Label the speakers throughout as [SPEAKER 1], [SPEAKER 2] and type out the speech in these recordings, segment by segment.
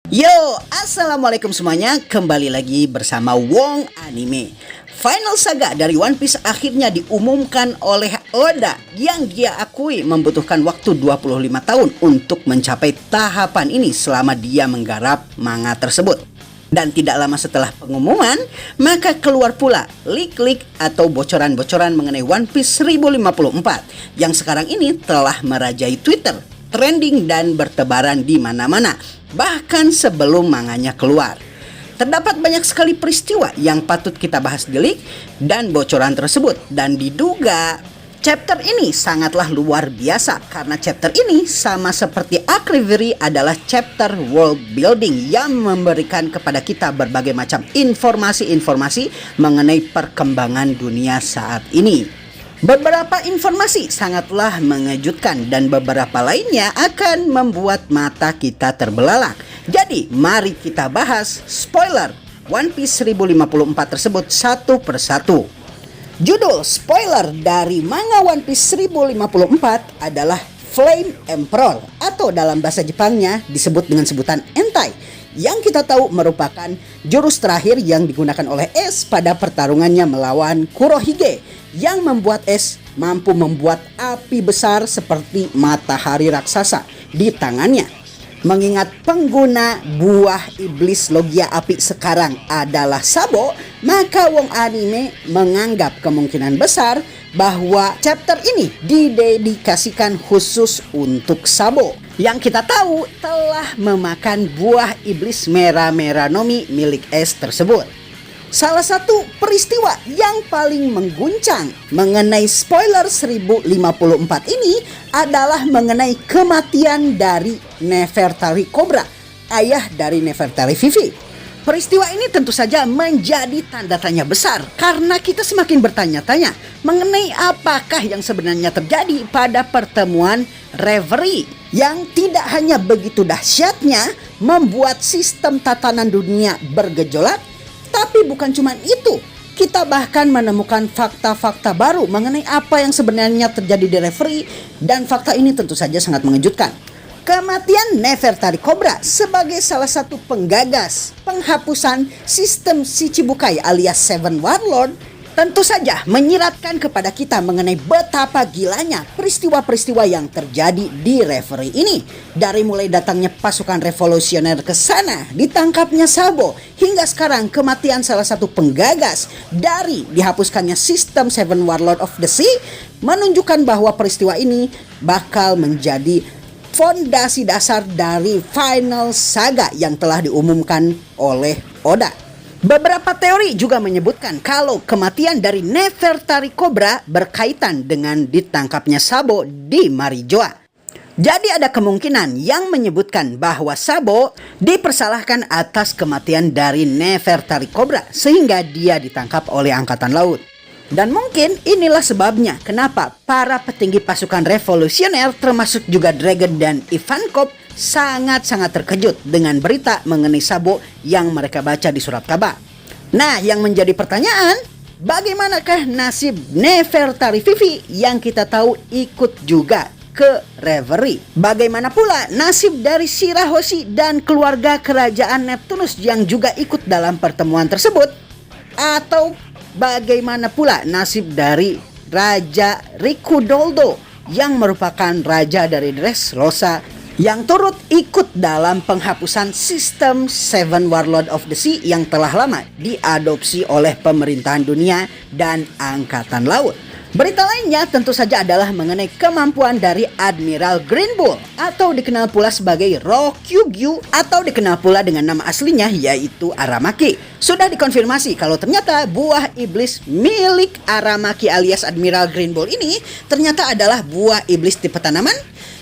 [SPEAKER 1] Yo, assalamualaikum semuanya. Kembali lagi bersama Wong Anime. Final saga dari One Piece akhirnya diumumkan oleh Oda, yang dia akui membutuhkan waktu 25 tahun untuk mencapai tahapan ini selama dia menggarap manga tersebut. Dan tidak lama setelah pengumuman, maka keluar pula leak-leak atau bocoran-bocoran mengenai One Piece 1054 yang sekarang ini telah merajai Twitter, trending dan bertebaran di mana-mana, bahkan sebelum manganya keluar. Terdapat banyak sekali peristiwa yang patut kita bahas di leak dan bocoran tersebut, dan diduga chapter ini sangatlah luar biasa karena chapter ini sama seperti Arc Reverie adalah chapter world building yang memberikan kepada kita berbagai macam informasi-informasi mengenai perkembangan dunia saat ini. Beberapa informasi sangatlah mengejutkan dan beberapa lainnya akan membuat mata kita terbelalak. Jadi mari kita bahas spoiler One Piece 1054 tersebut satu persatu. Judul spoiler dari manga One Piece 1054 adalah Flame Emperor, atau dalam bahasa Jepangnya disebut dengan sebutan Entai, yang kita tahu merupakan jurus terakhir yang digunakan oleh Ace pada pertarungannya melawan Kurohige, yang membuat Ace mampu membuat api besar seperti matahari raksasa di tangannya. Mengingat pengguna buah iblis logia api sekarang adalah Sabo, maka Wong Anime menganggap kemungkinan besar bahwa chapter ini didedikasikan khusus untuk Sabo, yang kita tahu telah memakan buah iblis Mera-Mera Nomi milik Ace tersebut. Salah satu peristiwa yang paling mengguncang mengenai spoiler 1054 ini adalah mengenai kematian dari Nefertari Cobra, ayah dari Nefertari Vivi. Peristiwa ini tentu saja menjadi tanda tanya besar karena kita semakin bertanya-tanya mengenai apakah yang sebenarnya terjadi pada pertemuan Reverie yang tidak hanya begitu dahsyatnya membuat sistem tatanan dunia bergejolak. Tapi bukan cuma itu, kita bahkan menemukan fakta-fakta baru mengenai apa yang sebenarnya terjadi di Reverie, dan fakta ini tentu saja sangat mengejutkan. Kematian Nefertari Cobra sebagai salah satu penggagas penghapusan sistem Shichibukai alias Seven Warlord tentu saja menyiratkan kepada kita mengenai betapa gilanya peristiwa-peristiwa yang terjadi di Reverie ini. Dari mulai datangnya pasukan revolusioner ke sana, ditangkapnya Sabo, hingga sekarang kematian salah satu penggagas dari dihapuskannya sistem Seven Warlord of the Sea, menunjukkan bahwa peristiwa ini bakal menjadi fondasi dasar dari final saga yang telah diumumkan oleh Oda. Beberapa teori juga menyebutkan kalau kematian dari Nefertari Cobra berkaitan dengan ditangkapnya Sabo di Marijoa. Jadi ada kemungkinan yang menyebutkan bahwa Sabo dipersalahkan atas kematian dari Nefertari Cobra sehingga dia ditangkap oleh Angkatan Laut. Dan mungkin inilah sebabnya kenapa para petinggi pasukan revolusioner termasuk juga Dragon dan Ivankov sangat-sangat terkejut dengan berita mengenai Sabo yang mereka baca di surat kabar. Nah, yang menjadi pertanyaan, bagaimanakah nasib Nefertari Vivi yang kita tahu ikut juga ke Reverie? Bagaimana pula nasib dari Shirahoshi dan keluarga kerajaan Neptunus yang juga ikut dalam pertemuan tersebut? Atau bagaimana pula nasib dari Raja Rikudoldo yang merupakan raja dari Dressrosa yang turut ikut dalam penghapusan sistem Seven Warlord of the Sea yang telah lama diadopsi oleh pemerintahan dunia dan Angkatan Laut. Berita lainnya tentu saja adalah mengenai kemampuan dari Admiral Green Bull, atau dikenal pula sebagai Rokyugyu, atau dikenal pula dengan nama aslinya yaitu Aramaki. Sudah dikonfirmasi kalau ternyata buah iblis milik Aramaki alias Admiral Green Bull ini ternyata adalah buah iblis tipe tanaman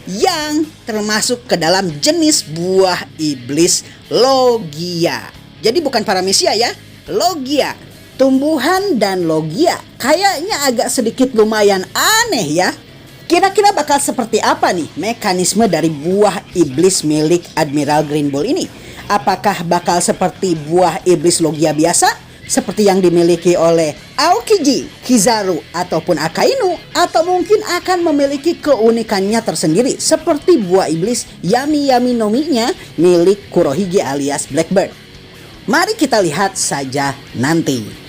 [SPEAKER 1] yang termasuk ke dalam jenis buah iblis Logia. Jadi bukan Paramecia ya, Logia. Tumbuhan dan Logia kayaknya agak sedikit lumayan aneh ya. Kira-kira bakal seperti apa nih mekanisme dari buah iblis milik Admiral Green Bull ini? Apakah bakal seperti buah iblis Logia biasa? seperti yang dimiliki oleh Aokiji, Kizaru, ataupun Akainu, atau mungkin akan memiliki keunikannya tersendiri seperti buah iblis Yami Yami no Mi-nya milik Kurohige alias Blackbird. Mari kita lihat saja nanti.